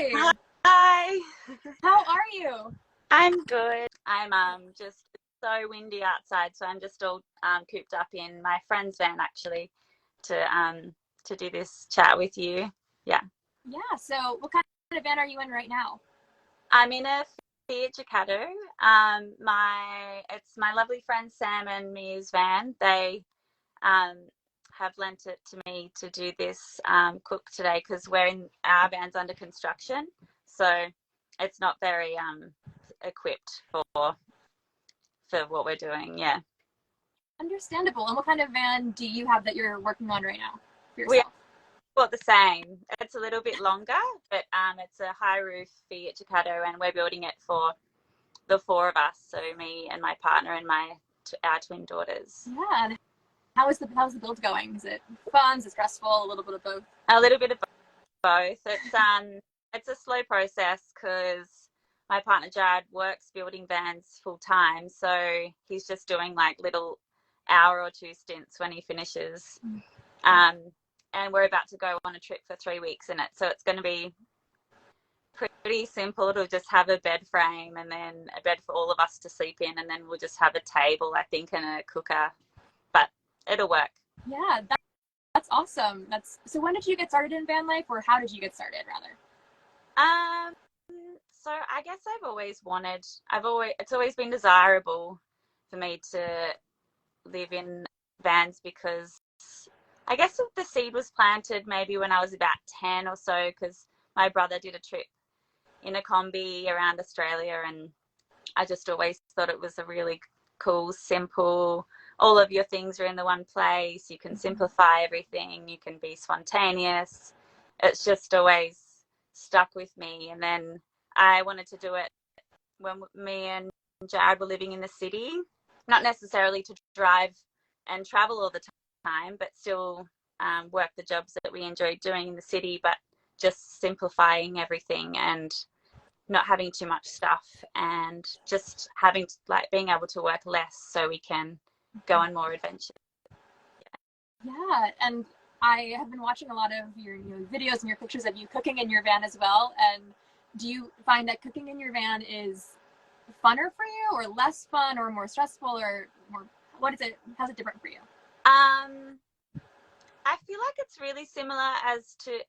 Hi, Hi. how are you? I'm good. I'm just so windy outside, so I'm just all cooped up in my friend's van actually to do this chat with you. Yeah. Yeah, so what kind of van are you in right now? I'm in a Fiat Ducato. It's my lovely friend Sam and Mia's van. They um have lent it to me to do this cook today because our van's under construction, so it's not very equipped for what we're doing. Yeah. Understandable. And what kind of van do you have that you're working on right now for We yourself? bought the same. It's a little bit longer, but it's a high roof Fiat Ducato, and we're building it for the four of us. So me and my partner and our twin daughters. Yeah, and how's the build going? Is it fun? Is it stressful? A little bit of both? A little bit of both. It's a slow process because my partner Jared works building vans full time, so he's just doing like little hour or two stints when he finishes. Um, and we're about to go on a trip for 3 weeks in it, so it's going to be pretty simple. To just have a bed frame and then a bed for all of us to sleep in, and then we'll just have a table, I think, and a cooker. But it'll work. Yeah, that's awesome. So when did you get started in van life, or how did you get started rather? Um, so I guess it's always been desirable for me to live in vans because I guess the seed was planted maybe when I was about 10 or so, because my brother did a trip in a combi around Australia, and I just always thought it was a really cool, simple, all of your things are in the one place. You can simplify everything. You can be spontaneous. It's just always stuck with me. And then I wanted to do it when me and Jared were living in the city, not necessarily to drive and travel all the time, but still work the jobs that we enjoyed doing in the city, but just simplifying everything and not having too much stuff, and just having to, like, being able to work less so we can go on more adventures. Yeah, and I have been watching a lot of your videos and your pictures of you cooking in your van as well. And do you find that cooking in your van is funner for you, or less fun, or more stressful, or more? What is it? How's it different for you? I feel like it's really similar as to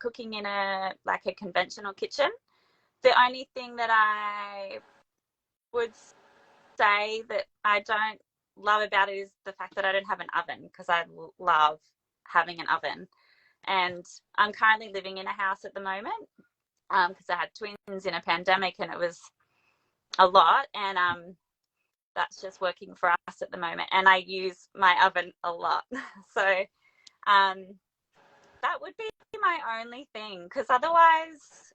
cooking in a conventional kitchen. The only thing that I would say that I don't love about it is the fact that I don't have an oven, because I love having an oven. And I'm currently living in a house at the moment because I had twins in a pandemic, and it was a lot. And that's just working for us at the moment. And I use my oven a lot. So that would be my only thing, because otherwise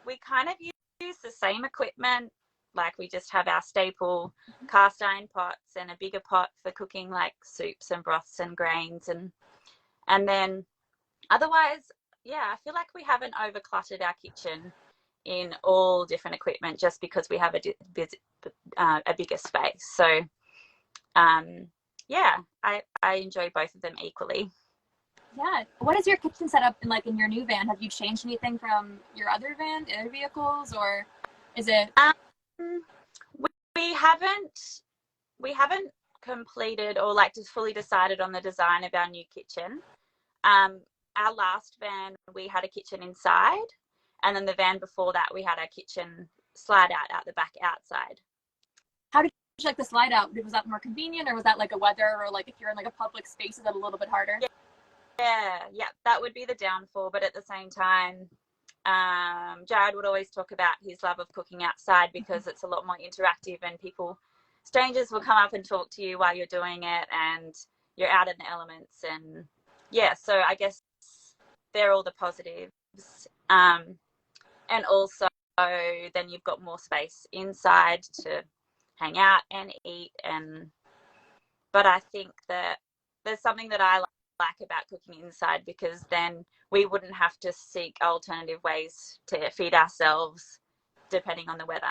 we kind of use the same equipment. Like, we just have our staple cast iron pots and a bigger pot for cooking like soups and broths and grains, and then otherwise, yeah, I feel like we haven't overcluttered our kitchen in all different equipment just because we have a bigger space. So yeah, I enjoy both of them equally. Yeah. What is your kitchen setup in your new van? Have you changed anything from your other van, other vehicles, or is it? We haven't completed or like just fully decided on the design of our new kitchen. Our last van, we had a kitchen inside, and then the van before that, we had our kitchen slide out the back outside. How did you like the slide out? Was that more convenient, or was that like a weather, or like if you're in like a public space, is that a little bit harder? Yeah, that would be the downfall. But at the same time, Jared would always talk about his love of cooking outside because it's a lot more interactive, and strangers will come up and talk to you while you're doing it, and you're out in the elements. And yeah, so I guess they're all the positives. And also, then you've got more space inside to hang out and eat. But I think that there's something that I like about cooking inside, because then we wouldn't have to seek alternative ways to feed ourselves depending on the weather.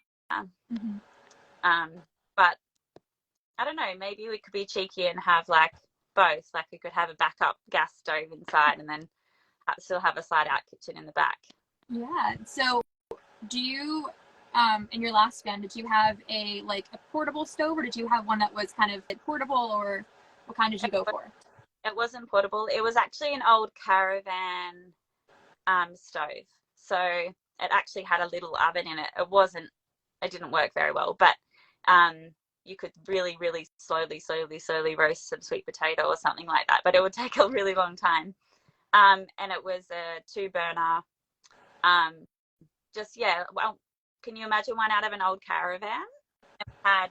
But I don't know, maybe we could be cheeky and have like both. Like, we could have a backup gas stove inside and then still have a slide out kitchen in the back. Yeah. So do you, in your last van, did you have a portable stove, or did you have one that was kind of portable, or what kind did you go for? It wasn't portable. It was actually an old caravan stove. So it actually had a little oven in it. It didn't work very well, but you could really, really slowly roast some sweet potato or something like that. But it would take a really long time. And it was a 2-burner. Well, can you imagine one out of an old caravan? It had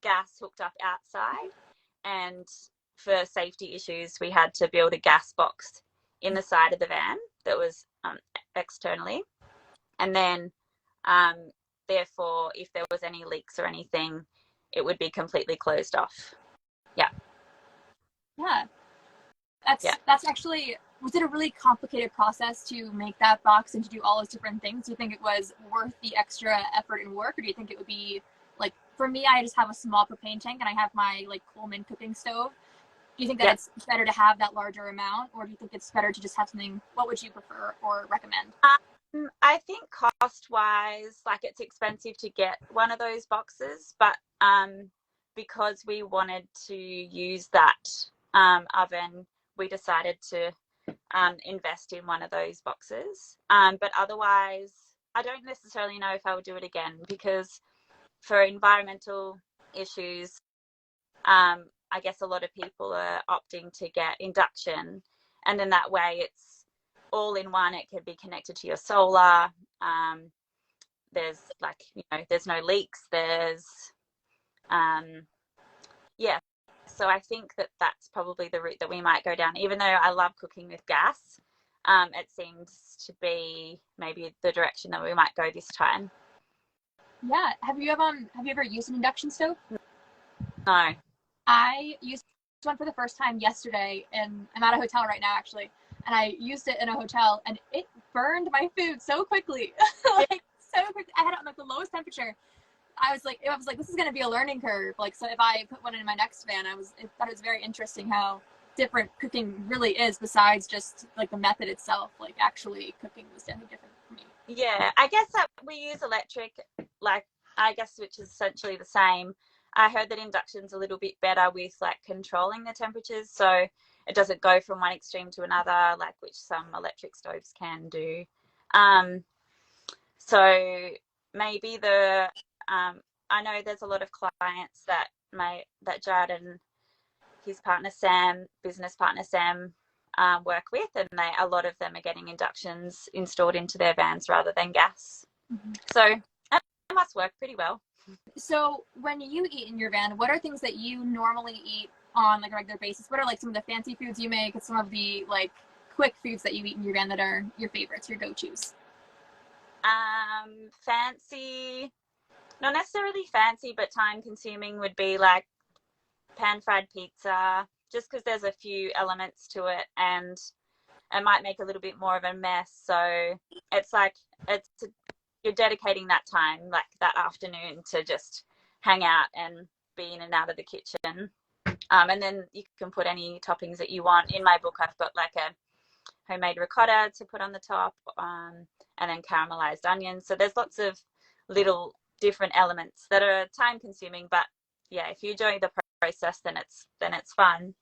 gas hooked up outside, and for safety issues, we had to build a gas box in the side of the van that was externally. And then, therefore, if there was any leaks or anything, it would be completely closed off. Yeah. Yeah. Yeah. That's actually, was it a really complicated process to make that box and to do all those different things? Do you think it was worth the extra effort and work, or do you think it would be for me, I just have a small propane tank and I have my Coleman cooking stove. Do you think that it's better to have that larger amount, or do you think it's better to just have something? What would you prefer or recommend? I think cost-wise, it's expensive to get one of those boxes, but because we wanted to use that oven, we decided to invest in one of those boxes. But otherwise, I don't necessarily know if I would do it again, because for environmental issues, I guess a lot of people are opting to get induction, and then that way it's all in one. It can be connected to your solar. There's there's no leaks. There's so I think that that's probably the route that we might go down. Even though I love cooking with gas, it seems to be maybe the direction that we might go this time. Yeah. Have you ever used an induction stove? No. I used one for the first time yesterday, and I'm at a hotel right now actually, and I used it in a hotel, and it burned my food so quickly. So quick. I had it on the lowest temperature. I was like, this is going to be a learning curve. So if I put one in my next van, I thought it was very interesting how different cooking really is, besides just the method itself. Actually cooking was definitely different for me. Yeah, I guess that we use electric, I guess, which is essentially the same. I heard that induction's a little bit better with controlling the temperatures, so it doesn't go from one extreme to another, which some electric stoves can do. So maybe I know there's a lot of clients that Judd and his partner Sam, business partner Sam, work with, and a lot of them are getting inductions installed into their vans rather than gas. Mm-hmm. So that must work pretty well. So when you eat in your van, what are things that you normally eat on a regular basis? What are some of the fancy foods you make, and some of the quick foods that you eat in your van that are your favorites, your go-tos? Fancy, not necessarily fancy, but time consuming would be pan fried pizza, just because there's a few elements to it and it might make a little bit more of a mess. So you're dedicating that time, that afternoon, to just hang out and be in and out of the kitchen. And then you can put any toppings that you want. In my book, I've got a homemade ricotta to put on the top, and then caramelized onions. So there's lots of little different elements that are time consuming, but yeah, if you enjoy the process, then it's fun.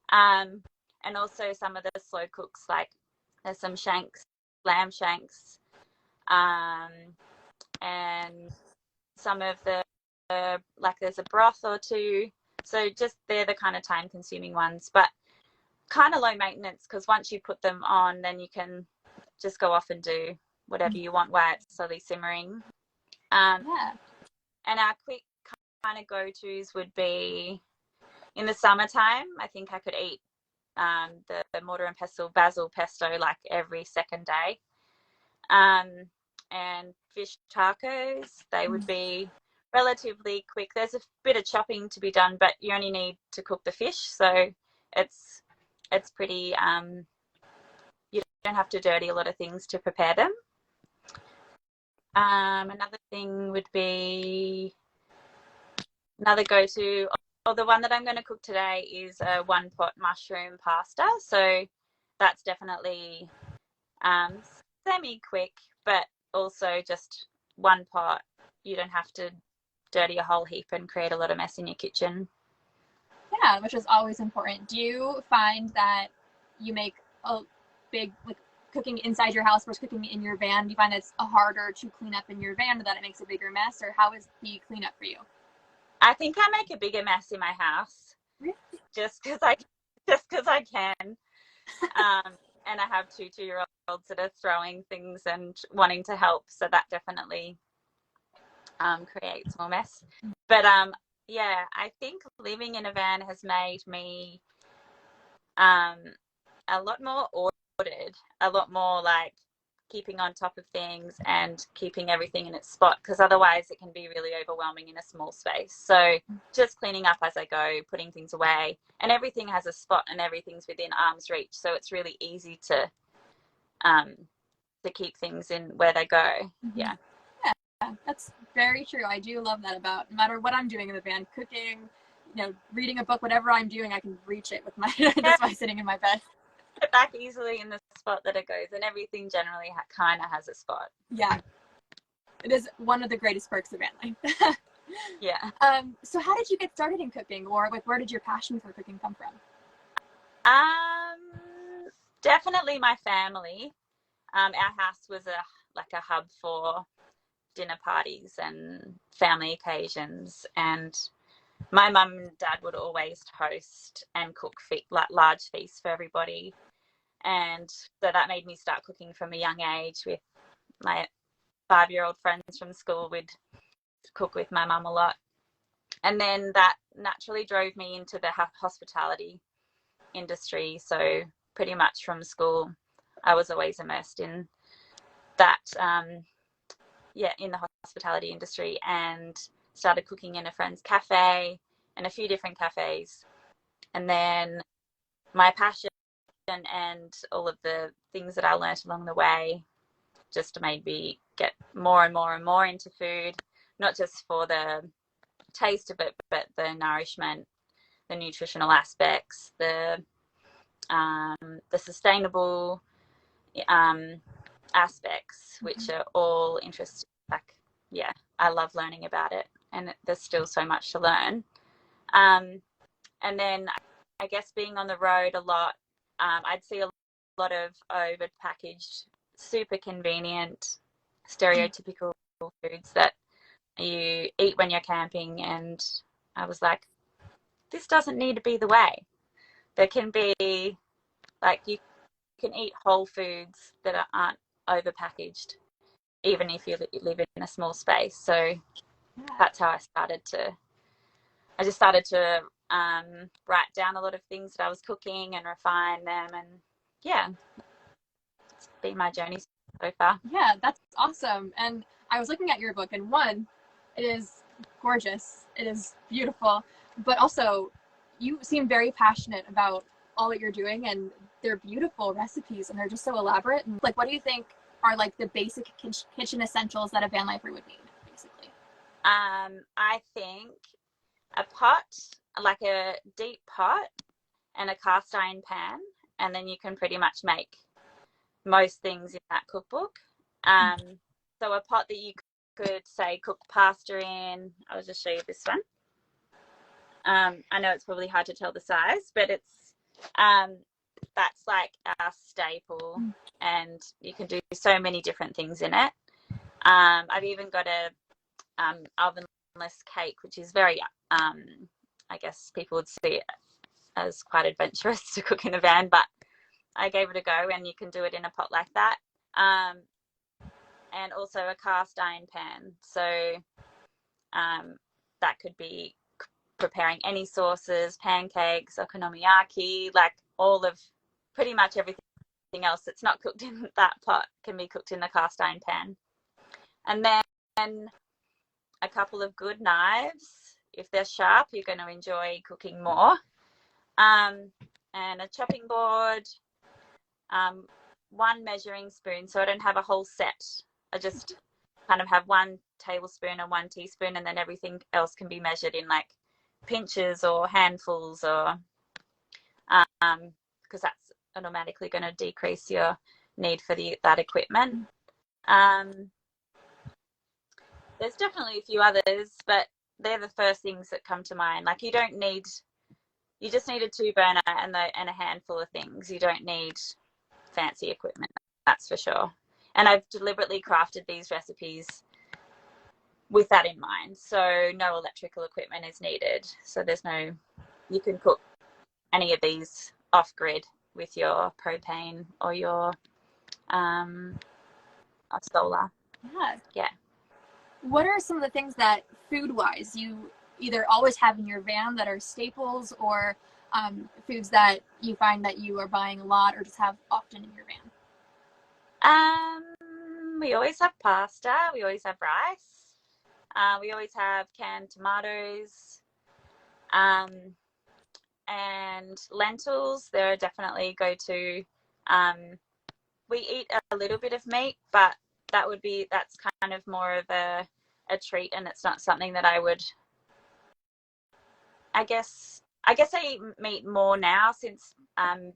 And also some of the slow cooks, there's some shanks, lamb shanks, and some of the there's a broth or two. So just they're the kind of time consuming ones, but kind of low maintenance, because once you put them on, then you can just go off and do whatever you want while it's slowly simmering. And our quick kind of go-tos would be, in the summertime, I think I could eat the mortar and pestle basil pesto every second day. And fish tacos, they would be relatively quick. There's a bit of chopping to be done, but you only need to cook the fish, so it's pretty, you don't have to dirty a lot of things to prepare them. Another thing would be, another go-to, the one that I'm going to cook today is a 1-pot mushroom pasta. So that's definitely semi-quick, but also just one pot. You don't have to dirty a whole heap and create a lot of mess in your kitchen. Yeah, which is always important. Do you find that you make a big, like, cooking inside your house versus cooking in your van? Do you find it's harder to clean up in your van, or that it makes a bigger mess, or how is the cleanup for you? I think I make a bigger mess in my house Really? just because I can. And I have two-year olds that are throwing things and wanting to help, so that definitely creates more mess. But yeah, I think living in a van has made me um, a lot more ordered, a lot more like keeping on top of things and keeping everything in its spot, because otherwise it can be really overwhelming in a small space. So just cleaning up as I go, putting things away, and everything has a spot and everything's within arm's reach, so it's really easy to keep things in where they go. Yeah. Yeah, that's very true. I do love that about no matter what I'm doing in the van, cooking, reading a book, whatever I'm doing, I can reach it with my Yeah, just by sitting in my bed. put it back easily in the spot that it goes, and everything generally kind of has a spot. Yeah, it is one of the greatest perks of van life. Yeah. So how did you get started in cooking, or like where did your passion for cooking come from? Definitely my family. Our house was a hub for dinner parties and family occasions, and my mum and dad would always host and cook like large feasts for everybody, and so that made me start cooking from a young age. With my 5-year-old friends from school, we'd cook with my mum a lot, and then that naturally drove me into the hospitality industry. So pretty much from school I was always immersed in that in the hospitality industry, and started cooking in a friend's cafe and a few different cafes. And then my passion and all of the things that I learned along the way just made me get more and more and more into food, not just for the taste of it, but the nourishment, the nutritional aspects, the sustainable aspects, which are all interesting. Like, yeah, I love learning about it, and there's still so much to learn. And then I guess being on the road a lot, I'd see a lot of over packaged, super convenient, stereotypical foods that you eat when you're camping, and I was like, this doesn't need to be the way. There can be, like, you can eat whole foods that aren't over packaged, even if you live in a small space. So that's how I just started to write down a lot of things that I was cooking and refine them, and yeah, it's been my journey so far. Yeah, that's awesome. And I was looking at your book, and one, it is gorgeous. It is beautiful, but also you seem very passionate about all that you're doing, and they're beautiful recipes, and they're just so elaborate. And like, what do you think are like the basic kitchen essentials that a van lifer would need, basically? I think a pot, like a deep pot, and a cast iron pan, and then you can pretty much make most things in that cookbook. So a pot that you could, say, cook pasta in. I'll just show you this one. I know it's probably hard to tell the size, but it's that's like our staple, and you can do so many different things in it. I've even got a ovenless cake, which is very, I guess people would see it as quite adventurous to cook in a van, but I gave it a go, and you can do it in a pot like that. And also a cast iron pan. So that could be preparing any sauces, pancakes, okonomiyaki, like all of pretty much everything else that's not cooked in that pot can be cooked in the cast iron pan. And then a couple of good knives. If they're sharp, you're going to enjoy cooking more. And a chopping board, one measuring spoon. So I don't have a whole set. I just kind of have 1 tablespoon and 1 teaspoon, and then everything else can be measured in like pinches or handfuls, or because that's automatically going to decrease your need for that equipment. There's definitely a few others, but they're the first things that come to mind. Like you just need a 2 burner and a handful of things. You don't need fancy equipment, that's for sure. And I've deliberately crafted these recipes with that in mind. So no electrical equipment is needed. So you can cook any of these off grid with your propane or your solar. Yeah. Yeah. What are some of the things that food-wise you either always have in your van that are staples, or foods that you find that you are buying a lot or just have often in your van? We always have pasta. We always have rice. We always have canned tomatoes. And lentils. They're definitely go-to. We eat a little bit of meat, but that's kind of more of a treat, and it's not something that I would. I guess I eat meat more now since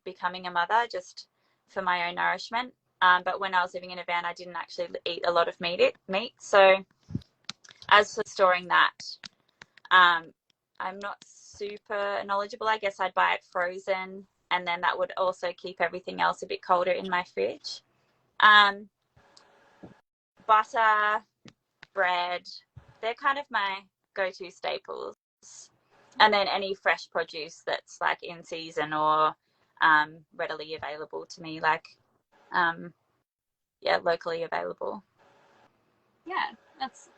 becoming a mother, just for my own nourishment. But when I was living in a van, I didn't actually eat a lot of meat. So as for storing that, I'm not super knowledgeable. I guess I'd buy it frozen, and then that would also keep everything else a bit colder in my fridge. Butter, bread, they're kind of my go-to staples. And then any fresh produce that's like in season or readily available to me, like locally available. Yeah, that's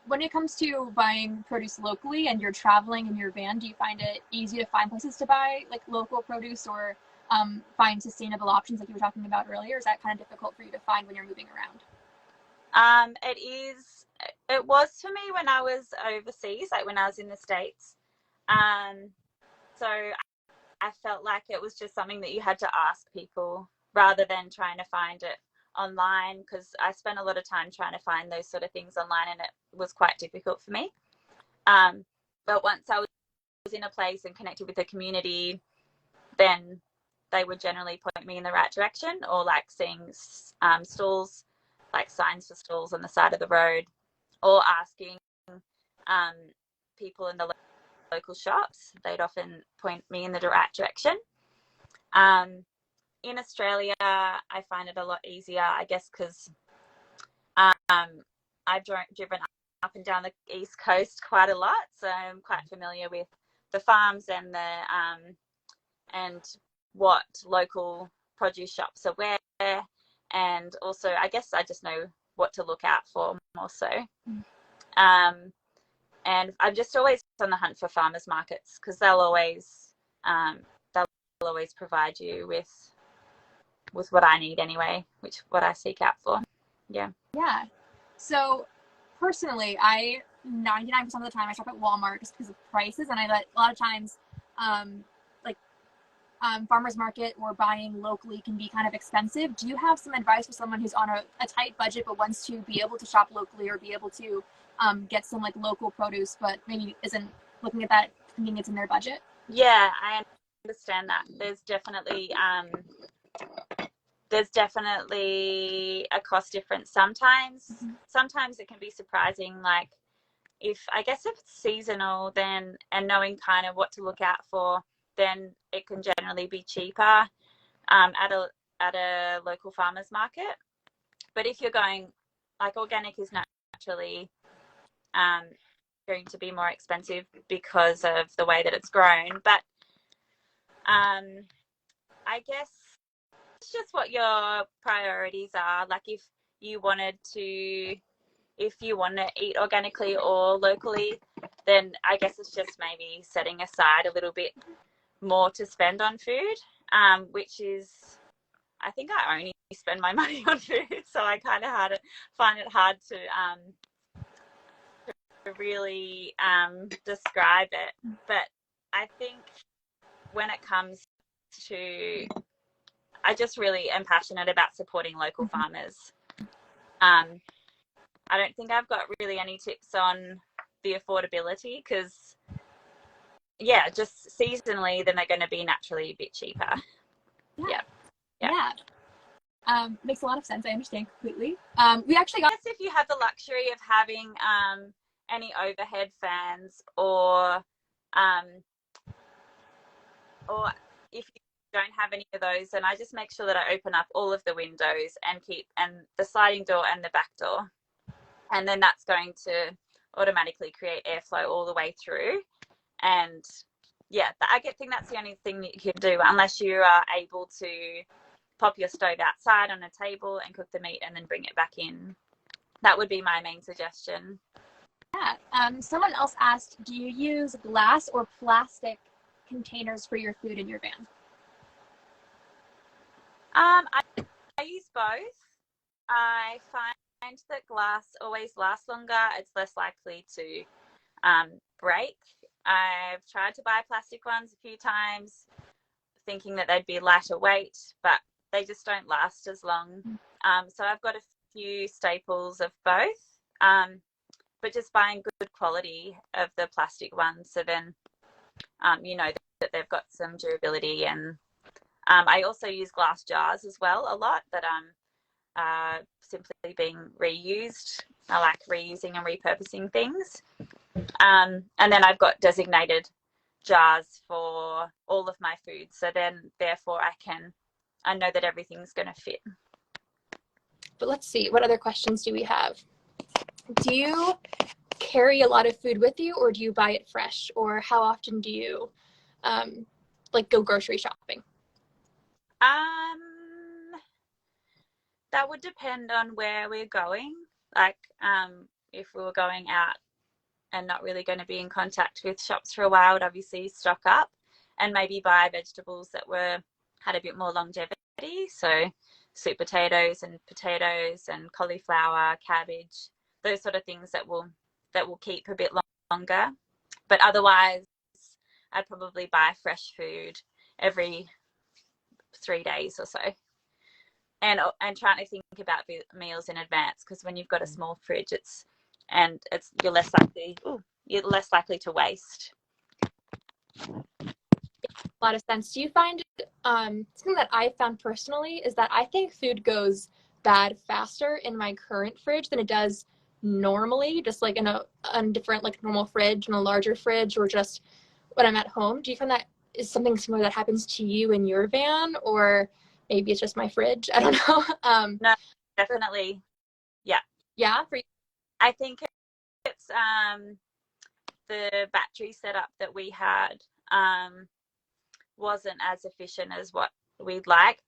when it comes to buying produce locally and you're traveling in your van, do you find it easy to find places to buy like local produce, or find sustainable options like you were talking about earlier? Is that kind of difficult for you to find when you're moving around? It was for me when I was overseas, like when I was in the States. So I felt like it was just something that you had to ask people rather than trying to find it online, because I spent a lot of time trying to find those sort of things online, and it was quite difficult for me. But once I was in a place and connected with the community, then they would generally point me in the right direction, or like seeing stalls, like signs for stalls on the side of the road, or asking people in the local shops. They'd often point me in the right direction. In Australia, I find it a lot easier, I guess, because I've driven up and down the East Coast quite a lot, so I'm quite familiar with the farms and and what local produce shops are where, and also I guess I just know what to look out for more so. And I'm just always on the hunt for farmers markets, because they'll always provide you with what I need anyway, what I seek out for. Yeah. So personally, I 99% of the time I shop at Walmart just because of prices, and I let a lot of times farmers market or buying locally can be kind of expensive. Do you have some advice for someone who's on a tight budget but wants to be able to shop locally, or be able to get some like local produce, but maybe isn't looking at that thinking it's in their budget? Yeah, I understand that. There's definitely a cost difference sometimes. Mm-hmm. Sometimes it can be surprising, like if it's seasonal, then, and knowing kind of what to look out for, then it can generally be cheaper at a local farmers market. But if you're going, like, organic is naturally going to be more expensive because of the way that it's grown. But I guess it's just what your priorities are. Like if you want to eat organically or locally, then I guess it's just maybe setting aside a little bit more to spend on food, which is, I think I only spend my money on food, so I kind of find it hard to really describe it. But I think when it comes to, I just really am passionate about supporting local farmers. I don't think I've got really any tips on the affordability, because just seasonally, then they're going to be naturally a bit cheaper. Yeah. Yeah. Yeah. Makes a lot of sense. I understand completely. We actually got. Yes, if you have the luxury of having any overhead fans, um, or if you don't have any of those, then I just make sure that I open up all of the windows and the sliding door and the back door, and then that's going to automatically create airflow all the way through. And yeah, I think that's the only thing that you can do, unless you are able to pop your stove outside on a table and cook the meat and then bring it back in. That would be my main suggestion. Yeah. Someone else asked, do you use glass or plastic containers for your food in your van? I use both. I find that glass always lasts longer. It's less likely to break. I've tried to buy plastic ones a few times, thinking that they'd be lighter weight, but they just don't last as long. So I've got a few staples of both, but just buying good quality of the plastic ones, so then you know that they've got some durability. And I also use glass jars as well a lot that simply being reused. I like reusing and repurposing things. And then I've got designated jars for all of my food. So then, therefore, I know that everything's going to fit. But let's see, what other questions do we have? Do you carry a lot of food with you, or do you buy it fresh? Or how often do you go grocery shopping? That would depend on where we're going. Like, if we were going out and not really going to be in contact with shops for a while, I'd obviously stock up and maybe buy vegetables that had a bit more longevity. So sweet potatoes and cauliflower, cabbage, those sort of things that will keep a bit longer. But otherwise, I'd probably buy fresh food every 3 days or so. And trying to think about meals in advance, because when you've got a small fridge, you're less likely to waste. A lot of sense. Do you find something that I found personally is that I think food goes bad faster in my current fridge than it does normally, just like in a different, like, normal fridge, in a larger fridge, or just when I'm at home. Do you find that is something similar that happens to you in your van, or maybe it's just my fridge? I don't know. No, definitely. Yeah. Yeah, for you? I think it's the battery setup that we had wasn't as efficient as what we'd like.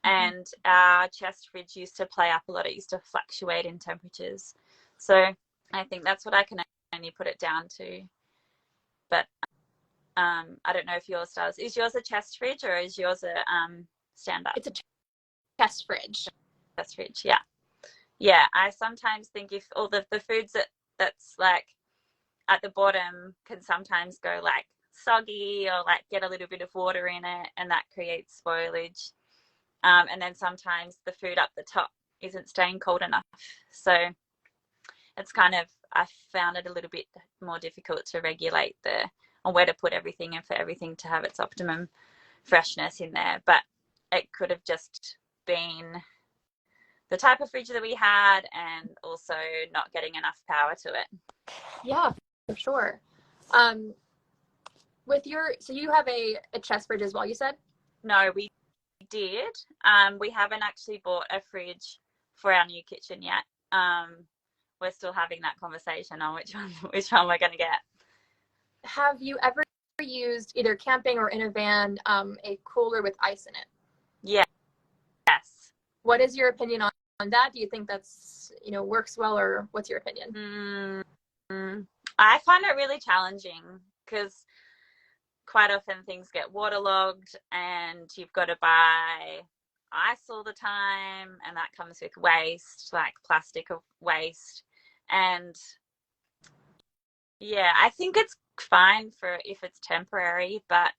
And our chest fridge used to play up a lot. It used to fluctuate in temperatures. So I think that's what I can only put it down to. But I don't know if yours does. Is yours a chest fridge, or is yours a stand-up? It's a chest fridge. Chest fridge, yeah. Yeah, I sometimes think if all the foods that's like at the bottom can sometimes go like soggy, or like get a little bit of water in it, and that creates spoilage. And then sometimes the food up the top isn't staying cold enough. So it's I found it a little bit more difficult to regulate on where to put everything and for everything to have its optimum freshness in there. But it could have just been the type of fridge that we had, and also not getting enough power to it. Yeah, for sure. So you have a chest fridge as well, you said? No, we did. We haven't actually bought a fridge for our new kitchen yet. We're still having that conversation on which one we're going to get. Have you ever used, either camping or in a van, a cooler with ice in it? Yeah. Yes. What is your opinion on that? Do you think that's, works well, or what's your opinion? I find it really challenging, because quite often things get waterlogged and you've got to buy ice all the time, and that comes with waste, like plastic waste. And yeah, I think it's fine for if it's temporary, but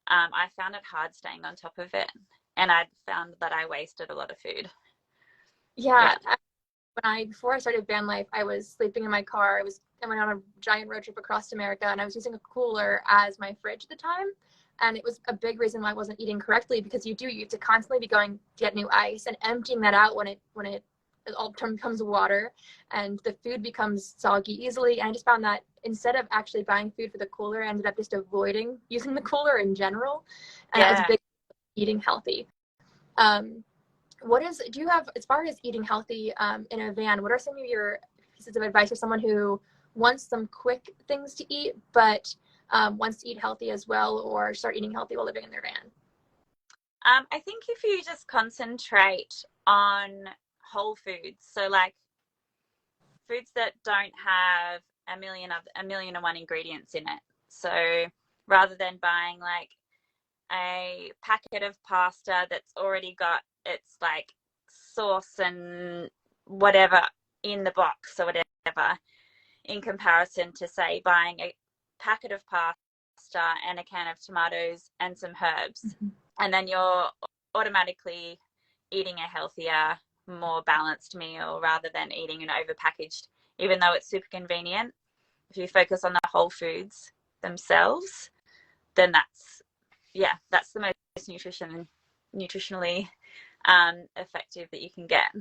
I found it hard staying on top of it, and I found that I wasted a lot of food. Yeah. Before I started van life, I was sleeping in my car. I went on a giant road trip across America, and I was using a cooler as my fridge at the time. And it was a big reason why I wasn't eating correctly, because you have to constantly be going to get new ice and emptying that out when it all becomes water, and the food becomes soggy easily. And I just found that instead of actually buying food for the cooler, I ended up just avoiding using the cooler in general. And that was a big eating healthy. Do you have, as far as eating healthy in a van, what are some of your pieces of advice for someone who wants some quick things to eat, but wants to eat healthy as well, or start eating healthy while living in their van? I think if you just concentrate on whole foods, so like foods that don't have a million and one ingredients in it. So rather than buying like a packet of pasta that's already got its like sauce and whatever in the box or whatever, in comparison to say buying a packet of pasta and a can of tomatoes and some herbs, and then you're automatically eating a healthier, more balanced meal rather than eating an overpackaged, even though it's super convenient. If you focus on the whole foods themselves, then that's the most nutritionally effective that you can get.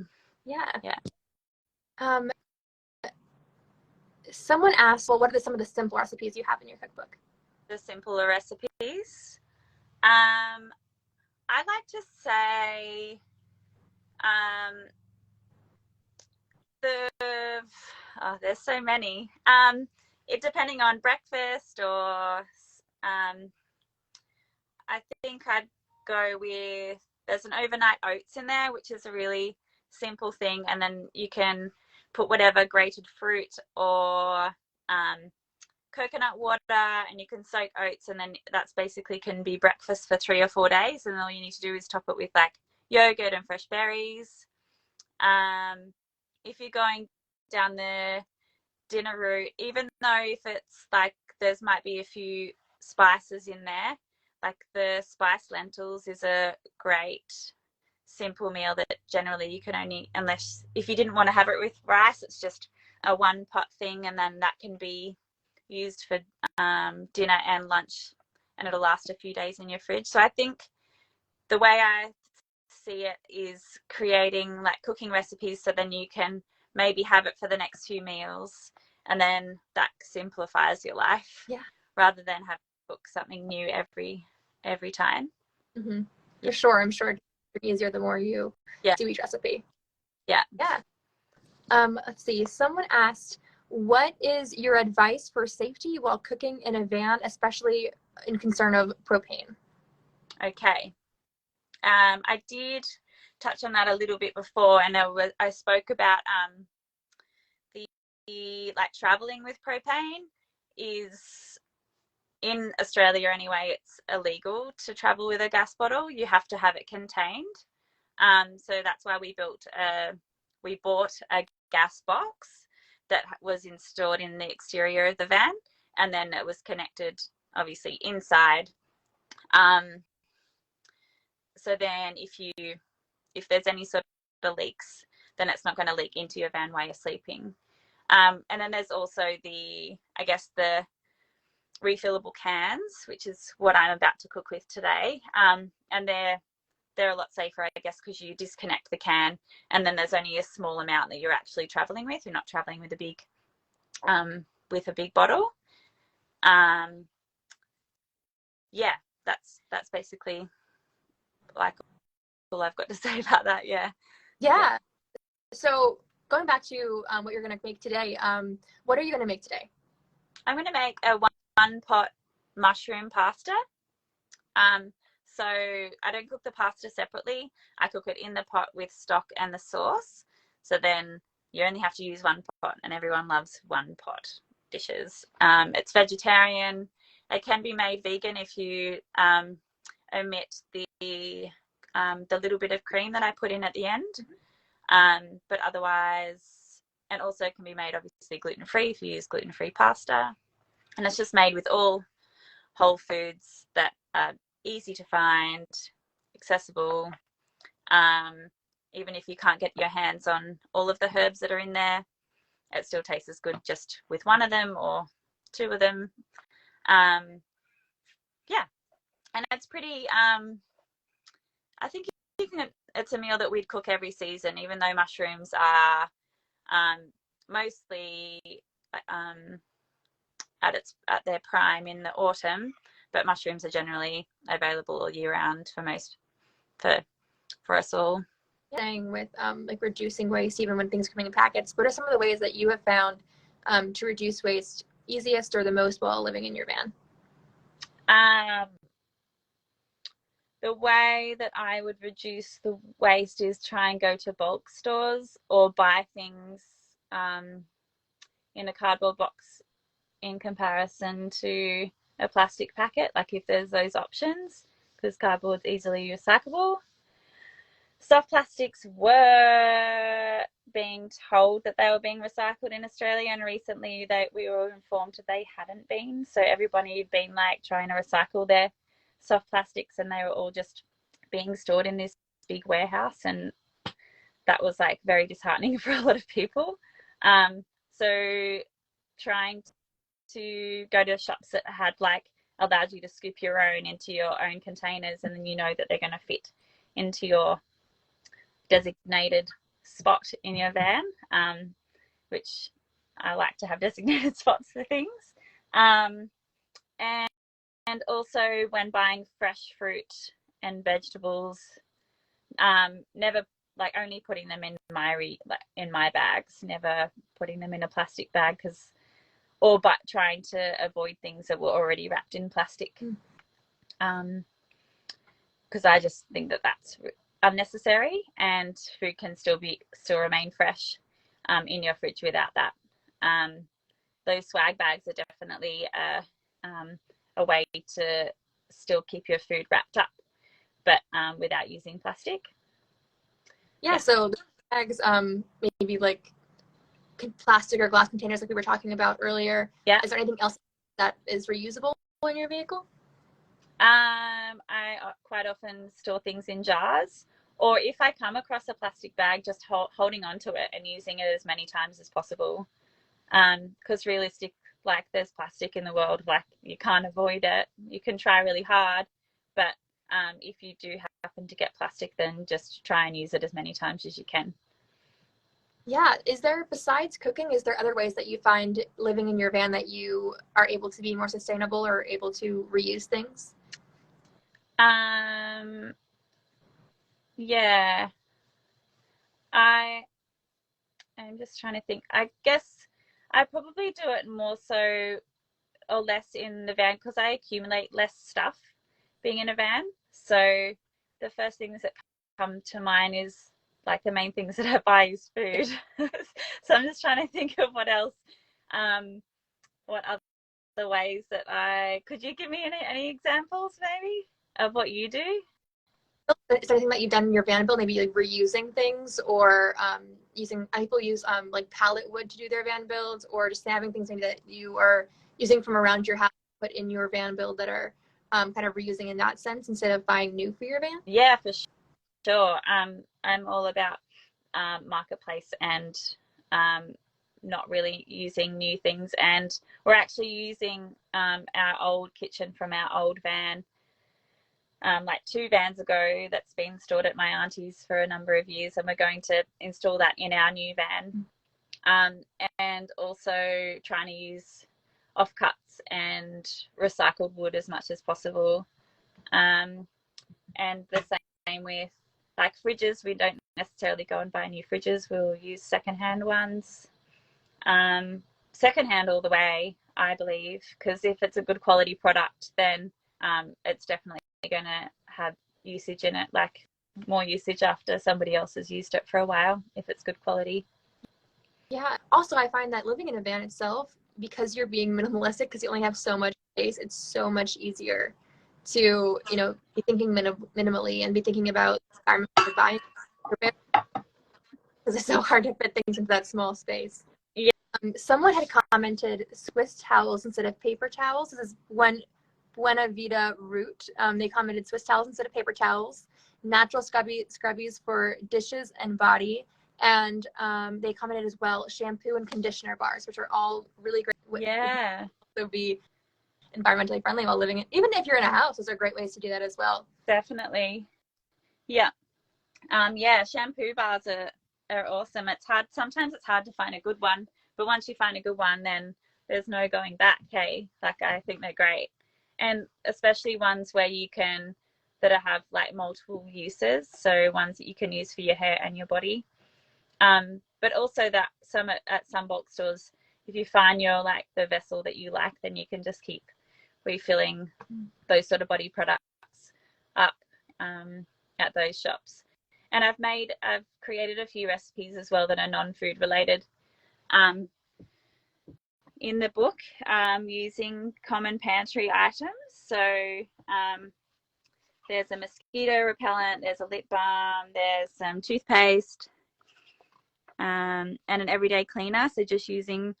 Yeah. Someone asked, well, what are some of the simple recipes you have in your cookbook? The simpler recipes. I like to say there's so many. It depending on breakfast, or I think I'd go with, there's an overnight oats in there, which is a really simple thing, and then you can put whatever grated fruit or coconut water, and you can soak oats, and then that's basically can be breakfast for 3 or 4 days, and all you need to do is top it with like yogurt and fresh berries. If you're going down the dinner route, even though if it's like there's might be a few spices in there, like the spiced lentils is a great simple meal that generally you can only, unless if you didn't want to have it with rice, it's just a one pot thing, and then that can be used for dinner and lunch, and it'll last a few days in your fridge. So I think the way I see it is creating like cooking recipes, so then you can maybe have it for the next few meals, and then that simplifies your life, rather than have to cook something new every time. For sure. I'm sure it's easier the more you do each recipe. Let's see, someone asked, what is your advice for safety while cooking in a van, especially in concern of propane? Okay. I did touch on that a little bit before, and I spoke about the like traveling with propane is, in Australia anyway, it's illegal to travel with a gas bottle. You have to have it contained. So that's why we bought a gas box that was installed in the exterior of the van, and then it was connected obviously inside. So then if there's any sort of leaks, then it's not going to leak into your van while you're sleeping. And then there's also the refillable cans, which is what I'm about to cook with today. And they're a lot safer, I guess, because you disconnect the can, and then there's only a small amount that you're actually traveling with. You're not traveling with a big bottle. That's basically like all I've got to say about that. Yeah. So going back to what you're going to make today, what are you going to make today? I'm going to make a one pot mushroom pasta. So I don't cook the pasta separately. I cook it in the pot with stock and the sauce. So then you only have to use one pot, and everyone loves one pot dishes. It's vegetarian. It can be made vegan if you omit the little bit of cream that I put in at the end. But otherwise, and also can be made obviously gluten-free if you use gluten-free pasta. And it's just made with all whole foods that are easy to find, accessible. Even if you can't get your hands on all of the herbs that are in there, it still tastes as good just with one of them or two of them. and it's pretty, I think it's a meal that we'd cook every season, even though mushrooms are mostly at their prime in the autumn, but mushrooms are generally available all year round for us all. Saying with like reducing waste even when things are coming in packets, what are some of the ways that you have found to reduce waste easiest or the most while living in your van? The way that I would reduce the waste is try and go to bulk stores or buy things in a cardboard box in comparison to a plastic packet, like if there's those options, because cardboard's easily recyclable. Soft plastics were being told that they were being recycled in Australia, and recently we were informed that they hadn't been. So everybody had been like trying to recycle their soft plastics, and they were all just being stored in this big warehouse, and that was like very disheartening for a lot of people. So trying to go to shops that had like allowed you to scoop your own into your own containers, and then you know that they're going to fit into your designated spot in your van, which I like to have designated spots for things. And also when buying fresh fruit and vegetables, never like only putting them in my bags, never putting them in a plastic bag, but trying to avoid things that were already wrapped in plastic, because I just think that that's unnecessary, and food can still remain fresh in your fridge without that. Those swag bags are definitely a way to still keep your food wrapped up, but without using plastic. Yeah, so the bags, maybe like plastic or glass containers like we were talking about earlier. Yeah. Is there anything else that is reusable in your vehicle? I quite often store things in jars, or if I come across a plastic bag, just holding onto it and using it as many times as possible. Because realistic, like there's plastic in the world, like you can't avoid it. You can try really hard, but if you do happen to get plastic, then just try and use it as many times as you can. Yeah. Is there, besides cooking, is there other ways that you find living in your van that you are able to be more sustainable or able to reuse things? Yeah. I'm just trying to think. I guess I probably do it more so or less in the van because I accumulate less stuff being in a van. So the first things that come to mind is like the main things that I buy is food. So I'm just trying to think of what else, what other ways that could you give me any examples maybe of what you do? Is there anything that you've done in your van build, maybe like reusing things or people use like pallet wood to do their van builds, or just having things maybe that you are using from around your house put in your van build that are kind of reusing in that sense instead of buying new for your van? Yeah, for sure. I'm all about marketplace and not really using new things. And we're actually using our old kitchen from our old van, like 2 vans ago, that's been stored at my auntie's for a number of years, and we're going to install that in our new van. And also trying to use offcuts and recycled wood as much as possible. And the same with like fridges. We don't necessarily go and buy new fridges. We'll use secondhand ones. Secondhand all the way, I believe, because if it's a good quality product, then it's definitely going to have usage in it, like more usage after somebody else has used it for a while, if it's good quality. Yeah. Also, I find that living in a van itself, because you're being minimalistic, because you only have so much space, it's so much easier to, be thinking minimally and be thinking about the environment you're buying, because it's so hard to fit things into that small space. Yeah. Someone had commented Swiss towels instead of paper towels. This is Buena Vida Root. They commented Swiss towels instead of paper towels, natural scrubbies for dishes and body. And they commented as well shampoo and conditioner bars, which are all really great. Yeah. So be environmentally friendly while living in, even if you're in a house, those are great ways to do that as well. Definitely. Yeah. Yeah, shampoo bars are awesome. Sometimes it's hard to find a good one, but once you find a good one, then there's no going back. Hey, like, I think they're great. And especially ones where that have like multiple uses. So ones that you can use for your hair and your body. But also that at some bulk stores, if you find the vessel that you like, then you can just keep refilling those sort of body products up at those shops. And I've created a few recipes as well that are non-food related in the book, using common pantry items. So there's a mosquito repellent, there's a lip balm, there's some toothpaste, and an everyday cleaner. So just using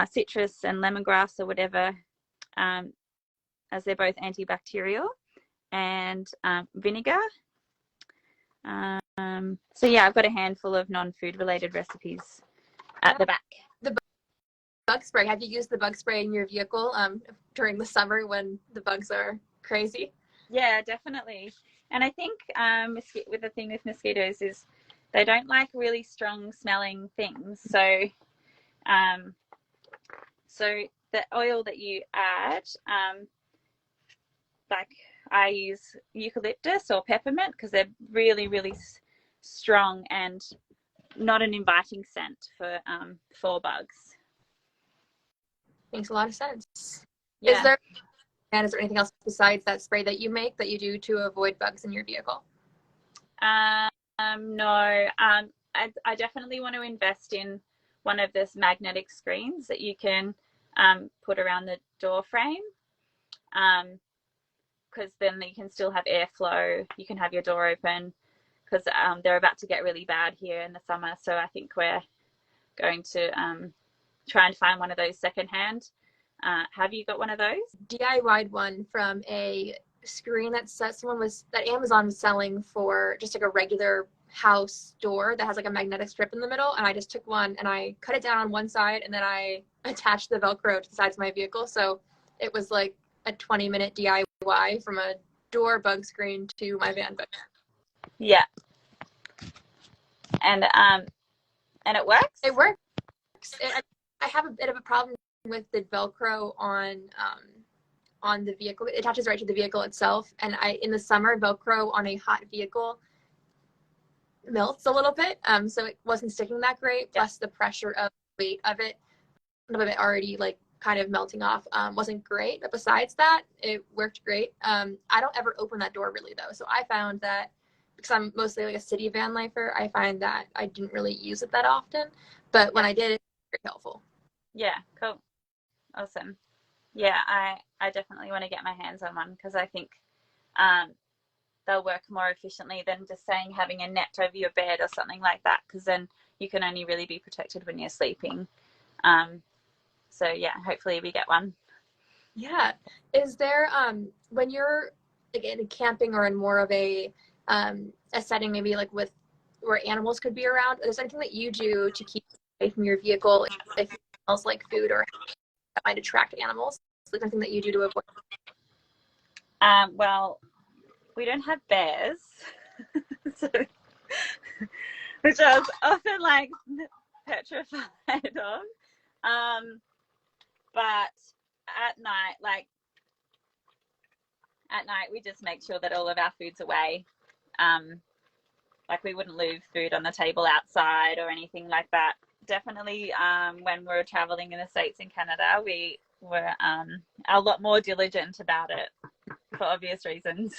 citrus and lemongrass or whatever, as they're both antibacterial, and vinegar. So yeah, I've got a handful of non-food related recipes at the back. The bug spray. Have you used the bug spray in your vehicle during the summer when the bugs are crazy? Yeah, definitely. And I think with the thing with mosquitoes is they don't like really strong smelling things. So so the oil that you add, like I use eucalyptus or peppermint because they're really, really strong and not an inviting scent for bugs. Makes a lot of sense. Yeah. Is there anything else besides that spray that you make that you do to avoid bugs in your vehicle? No. I definitely want to invest in one of those magnetic screens that you can put around the door frame, because then you can still have airflow. You can have your door open because they're about to get really bad here in the summer. So I think we're going to try and find one of those secondhand. Have you got one of those? DIY'd one from a screen that Amazon was selling for just like a regular house door that has like a magnetic strip in the middle, and I just took one and I cut it down on one side and then I attached the Velcro to the sides of my vehicle. So it was like a 20-minute DIY from a door bug screen to my van bug. Yeah. And it works? It works. I have a bit of a problem with the Velcro on the vehicle. It attaches right to the vehicle itself, and in the summer, Velcro on a hot vehicle melts a little bit, so it wasn't sticking that great. Plus the pressure of the weight of it already like kind of melting off wasn't great. But besides that, it worked great. I don't ever open that door really though, so I found that because I'm mostly like a city van lifer, I find that I didn't really use it that often, but when I did, it was very helpful. Yeah, cool. Awesome. Yeah, I definitely want to get my hands on one because I think they'll work more efficiently than just having a net over your bed or something like that, because then you can only really be protected when you're sleeping. So yeah, hopefully we get one. Yeah. Is there when you're like in camping or in more of a setting maybe like with where animals could be around, is there anything that you do to keep away from your vehicle if it smells like food or that might attract animals? Is there anything that you do to avoid? Well, we don't have bears, so, which I was often like petrified of. But at night we just make sure that all of our food's away. Like we wouldn't leave food on the table outside or anything like that. Definitely when we're traveling in the States and Canada, we were a lot more diligent about it for obvious reasons.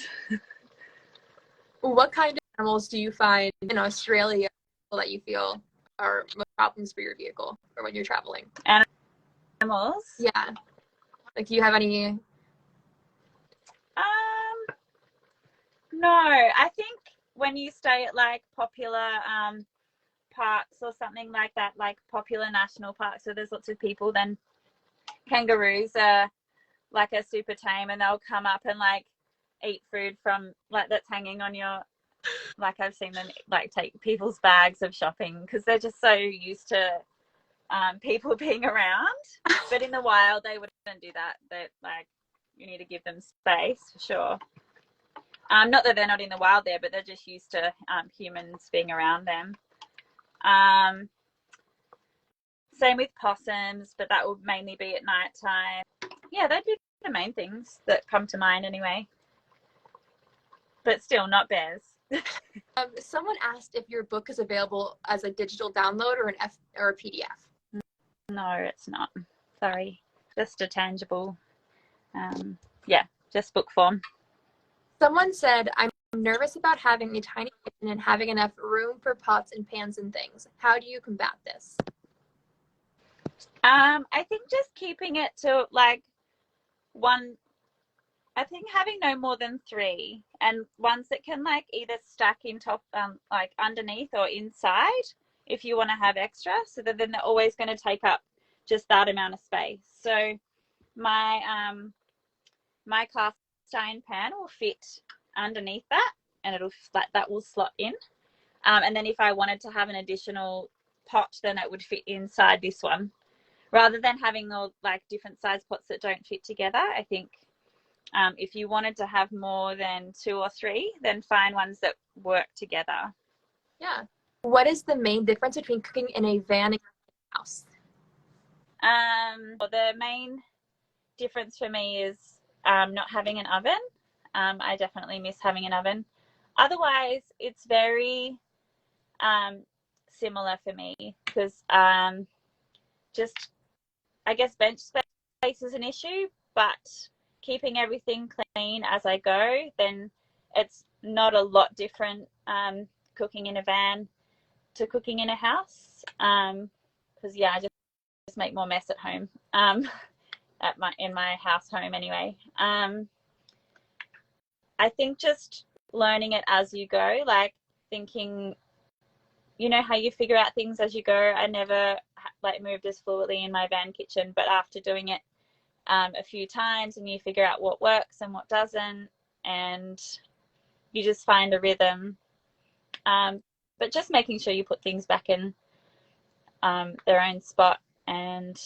What kind of animals do you find in Australia that you feel are problems for your vehicle or when you're traveling? Animals? Yeah. Like, do you have any? No, I think when you stay at like popular parks or something like that, like popular national parks where there's lots of people, then kangaroos are like a super tame, and they'll come up and like eat food from like that's hanging on your, like I've seen them like take people's bags of shopping because they're just so used to people being around. But in the wild they wouldn't do that. They're like you need to give them space for sure. Not that they're not in the wild there, but they're just used to humans being around them. Same with possums, but that would mainly be at night time. Yeah, that'd be the main things that come to mind anyway. But still, not bears. Someone asked if your book is available as a digital download or a PDF. No, it's not. Sorry. Just a tangible, just book form. Someone said, I'm nervous about having a tiny kitchen and having enough room for pots and pans and things. How do you combat this? I think just keeping it to like one, I think having no more than 3, and ones that can like either stack in top, like underneath or inside if you want to have extra, so that then they're always going to take up just that amount of space. So my my cast iron pan will fit underneath that, and that will slot in. And then if I wanted to have an additional pot, then it would fit inside this one, rather than having all like different size pots that don't fit together. I think if you wanted to have more than 2 or 3, then find ones that work together. Yeah. What is the main difference between cooking in a van and a house? The main difference for me is not having an oven. I definitely miss having an oven. Otherwise, it's very similar for me, because just, I guess, bench space is an issue, but keeping everything clean as I go, then it's not a lot different cooking in a van to cooking in a house. Because I just make more mess at home. In my house home anyway. I think just learning it as you go, like thinking, you know how you figure out things as you go. I never like moved as fluidly in my van kitchen, but after doing it a few times, and you figure out what works and what doesn't, and you just find a rhythm. But just making sure you put things back in their own spot, and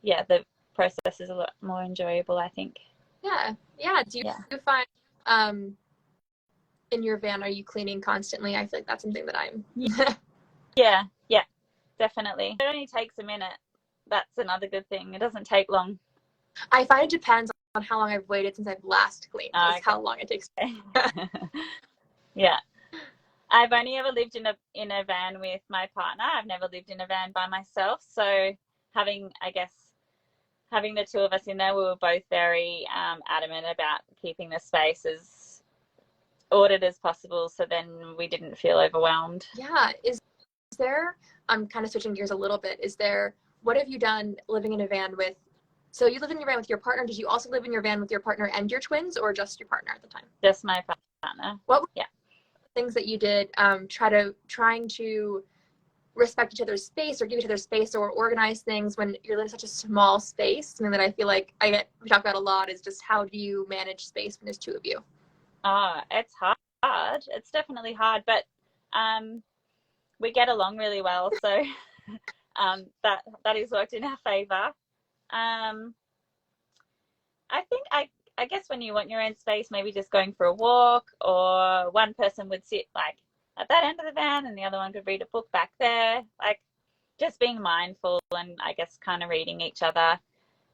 the process is a lot more enjoyable, I think. Do you find in your van, are you cleaning constantly? I feel like that's something that I'm yeah definitely. It only takes a minute. That's another good thing. It doesn't take long. I find it depends on how long I've waited since I've last cleaned. That's how long it takes. Yeah, I've only ever lived in a van with my partner. I've never lived in a van by myself, so having the 2 of us in there, we were both very adamant about keeping the space as ordered as possible, so then we didn't feel overwhelmed. Yeah. Is there, I'm kind of switching gears a little bit, what have you done living in a van with, so you live in your van with your partner, did you also live in your van with your partner and your twins, or just your partner at the time? Just my partner. What were things that you did trying to respect each other's space or give each other space or organize things when you're in such a small space? Something that I feel like we talk about a lot is just how do you manage space when there's 2 of you? It's hard. It's definitely hard, but we get along really well, so that has worked in our favor. I think I guess when you want your own space, maybe just going for a walk, or one person would sit like at that end of the van and the other one could read a book back there, like just being mindful and I guess kind of reading each other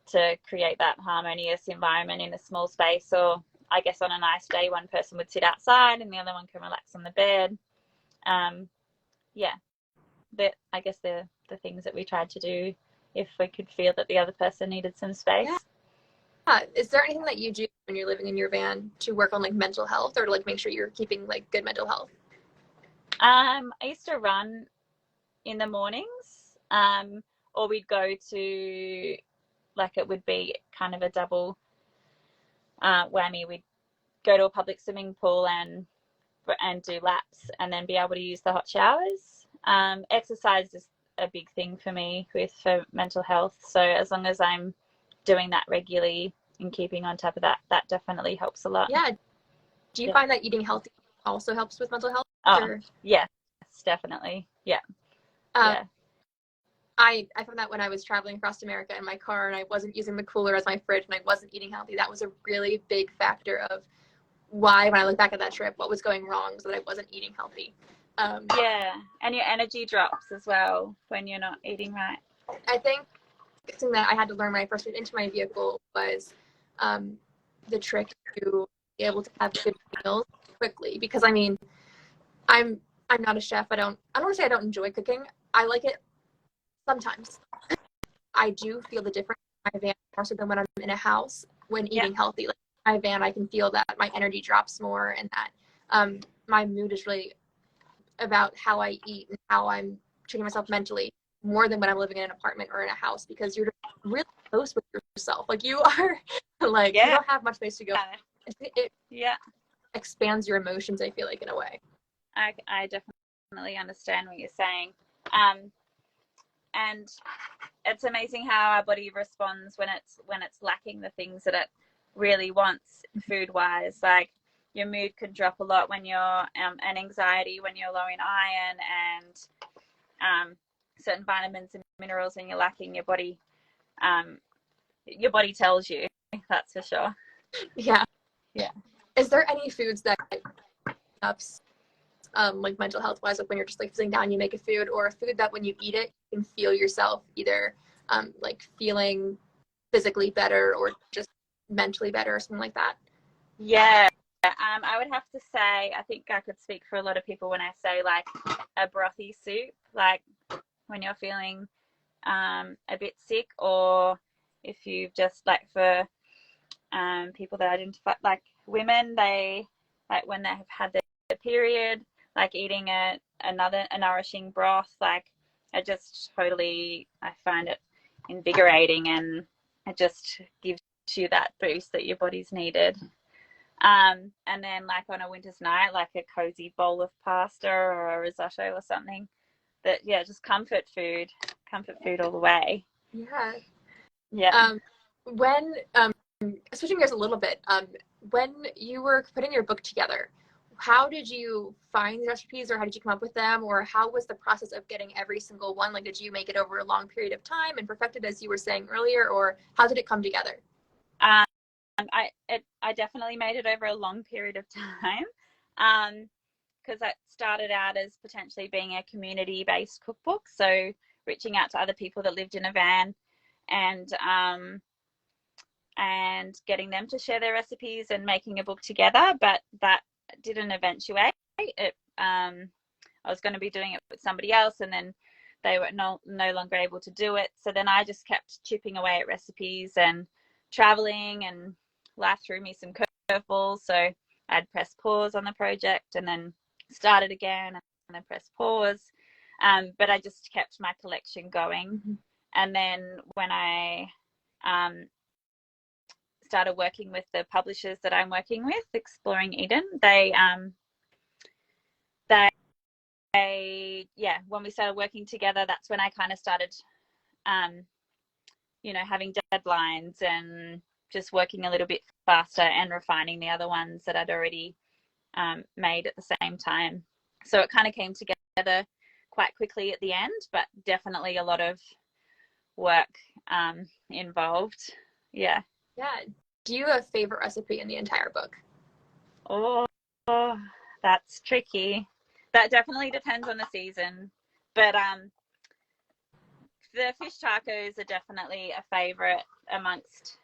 to create that harmonious environment in a small space. Or I guess on a nice day, one person would sit outside and the other one can relax on the bed. I guess the things that we tried to do if we could feel that the other person needed some space. Yeah. Is there anything that you do when you're living in your van to work on like mental health, or to like make sure you're keeping like good mental health? I used to run in the mornings, or we'd go to, like, it would be kind of a double whammy. We'd go to a public swimming pool and do laps, and then be able to use the hot showers. Exercise is a big thing for me for mental health. So as long as I'm doing that regularly and keeping on top of that, that definitely helps a lot. Yeah. Do you find that eating healthy also helps with mental health? Yes, definitely. Yeah. I found that when I was traveling across America in my car and I wasn't using the cooler as my fridge and I wasn't eating healthy, that was a really big factor of why, when I look back at that trip, what was going wrong was that I wasn't eating healthy. Yeah, and your energy drops as well when you're not eating right. I think something that I had to learn when I first went into my vehicle was the trick to be able to have good meals quickly. Because I mean, I'm not a chef. I don't want to say I don't enjoy cooking. I like it sometimes. I do feel the difference in my van more so than when I'm in a house when eating healthy. Like my van, I can feel that my energy drops more and that my mood is really about how I eat and how I'm treating myself mentally more than when I'm living in an apartment or in a house, because you're really close with yourself. Like you are like, you don't have much space to go. It expands your emotions, I feel like, in a way. I definitely understand what you're saying. And it's amazing how our body responds when it's lacking the things that it really wants food wise. Like your mood can drop a lot when you're and anxiety when you're low in iron and certain vitamins and minerals and you're lacking. Your body tells you, that's for sure. Yeah. Is there any foods that ups like mental health wise, like when you're just like sitting down, you make a food, or a food that when you eat it, you can feel yourself either like feeling physically better or just mentally better or something like that? Yeah. I would have to say, I think I could speak for a lot of people when I say like a brothy soup, like when you're feeling a bit sick, or if you've just like for people that identify like women, they like when they have had their period, like eating a nourishing broth, like I find it invigorating and it just gives you that boost that your body's needed. And then like on a winter's night, like a cozy bowl of pasta or a risotto or something. That just comfort food all the way. When switching gears a little bit, when you were putting your book together, how did you find the recipes, or how did you come up with them, or how was the process of getting every single one? Like, did you make it over a long period of time and perfect it as you were saying earlier, or how did it come together? I definitely made it over a long period of time, because that started out as potentially being a community-based cookbook, so reaching out to other people that lived in a van and getting them to share their recipes and making a book together. But that didn't eventuate. I was going to be doing it with somebody else, and then they were no longer able to do it. So then I just kept chipping away at recipes and traveling, and life threw me some curveballs. So I'd press pause on the project and then started again and then press pause. But I just kept my collection going. And then when I started working with the publishers that I'm working with, Exploring Eden, when we started working together, that's when I kind of started, having deadlines and just working a little bit faster and refining the other ones that I'd already made at the same time. So it kind of came together quite quickly at the end, but definitely a lot of work involved. Yeah. Do you have a favorite recipe in the entire book? Oh, that's tricky. That definitely depends on the season, but the fish tacos are definitely a favorite amongst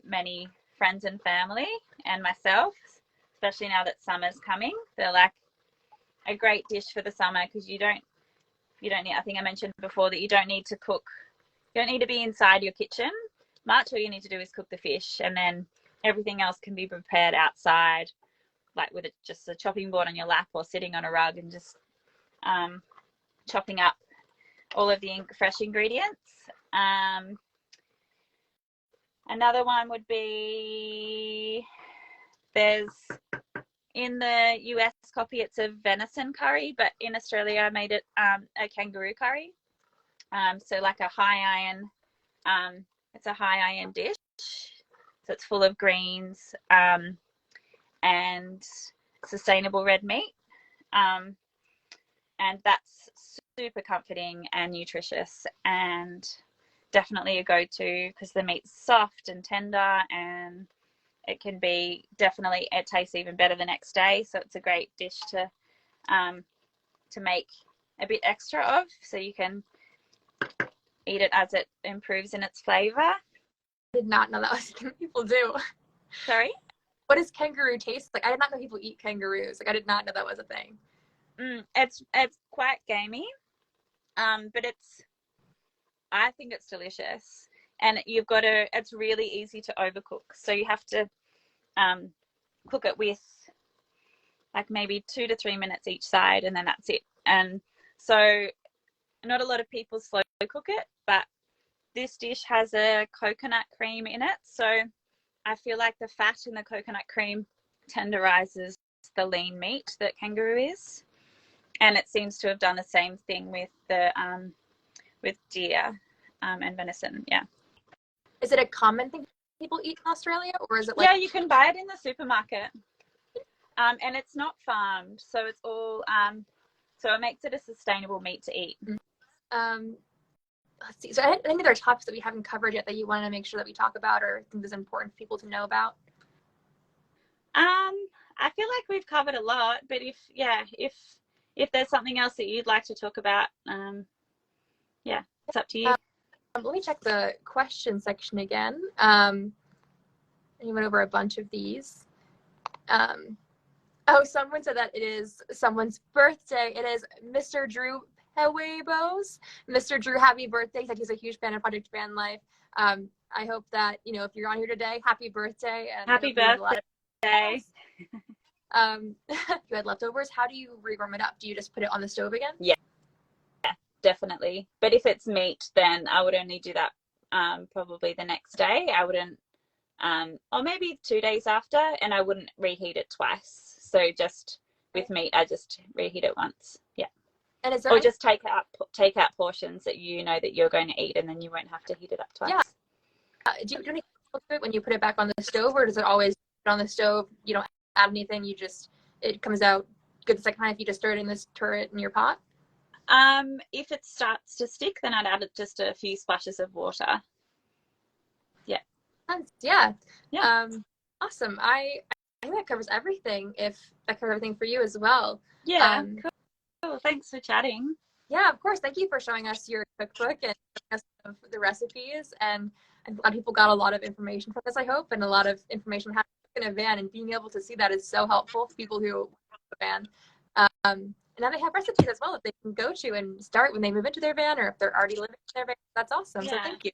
many friends and family and myself, especially now that summer's coming. They're like a great dish for the summer because you don't need, I think I mentioned before that you don't need to cook. You don't need to be inside your kitchen much. All you need to do is cook the fish, and then everything else can be prepared outside, like with just a chopping board on your lap or sitting on a rug and just chopping up all of the fresh ingredients. Another one would be, there's in the US copy it's a venison curry, but in Australia I made it a kangaroo curry. So like a high iron, it's a high iron dish. So it's full of greens and sustainable red meat. And that's super comforting and nutritious, and definitely a go-to because the meat's soft and tender, and it can be definitely, it tastes even better the next day. So it's a great dish to make a bit extra of, so you can eat it as it improves in its flavor. I did not know that was a thing people do. Sorry? What does kangaroo taste like? I did not know people eat kangaroos. Like, I did not know that was a thing. It's quite gamey, but I think it's delicious. And it's really easy to overcook. So you have to cook it with like maybe 2 to 3 minutes each side, and then that's it. And so not a lot of people slow cook it, but this dish has a coconut cream in it. So I feel like the fat in the coconut cream tenderizes the lean meat that kangaroo is. And it seems to have done the same thing with the with deer and venison. Yeah. Is it a common thing people eat in Australia, or is it like? Yeah, you can buy it in the supermarket, and it's not farmed, so it's all so it makes it a sustainable meat to eat. Let's see. So, any other topics that we haven't covered yet that you want to make sure that we talk about, or think is important for people to know about? I feel like we've covered a lot, but if there's something else that you'd like to talk about, yeah, it's up to you. Let me check the question section again. You went over a bunch of these. Oh, someone said that it is someone's birthday. It is Mr. Drew Pewabos. Mr. Drew, happy birthday. He said he's a huge fan of Project VanLife. I hope that, if you're on here today, happy birthday. And happy birthday. If you had leftovers, how do you rewarm it up? Do you just put it on the stove again? Yeah, definitely. But if it's meat, then I would only do that probably the next day. I wouldn't, or maybe 2 days after, and I wouldn't reheat it twice. So just with meat, I just reheat it once. Yeah. And is there or just take out portions that you know that you're going to eat, and then you won't have to heat it up twice. Yeah. Do you anything to it when you put it back on the stove, or does it always put on the stove? You don't add anything. It comes out good the second time if you just stir it in your pot. If it starts to stick, then I'd add just a few splashes of water. Yeah. Yeah. Yeah. Awesome. I think that covers everything. If that covers everything for you as well. Yeah. Cool. Thanks for chatting. Yeah, of course. Thank you for showing us your cookbook and showing us the recipes. And a lot of people got a lot of information from this, I hope, and a lot of information on how to cook in a van. And being able to see that is so helpful for people who have a van. And now they have recipes as well that they can go to and start when they move into their van, or if they're already living in their van. That's awesome. Yeah. So thank you.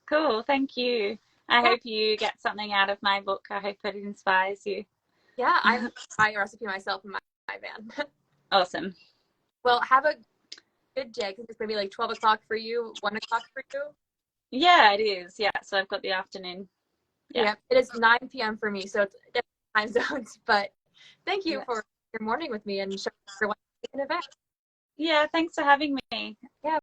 Cool. Thank you. I hope you get something out of my book. I hope it inspires you. Yeah, I will try a recipe myself in my van. Awesome. Well, have a good day, because it's maybe like 12 o'clock for you, 1 o'clock for you. Yeah, it is. Yeah, so I've got the afternoon. Yeah, it is 9 p.m. for me, so it's different time zones. But thank you for your morning with me and showing everyone in event. Yeah, thanks for having me. Yeah.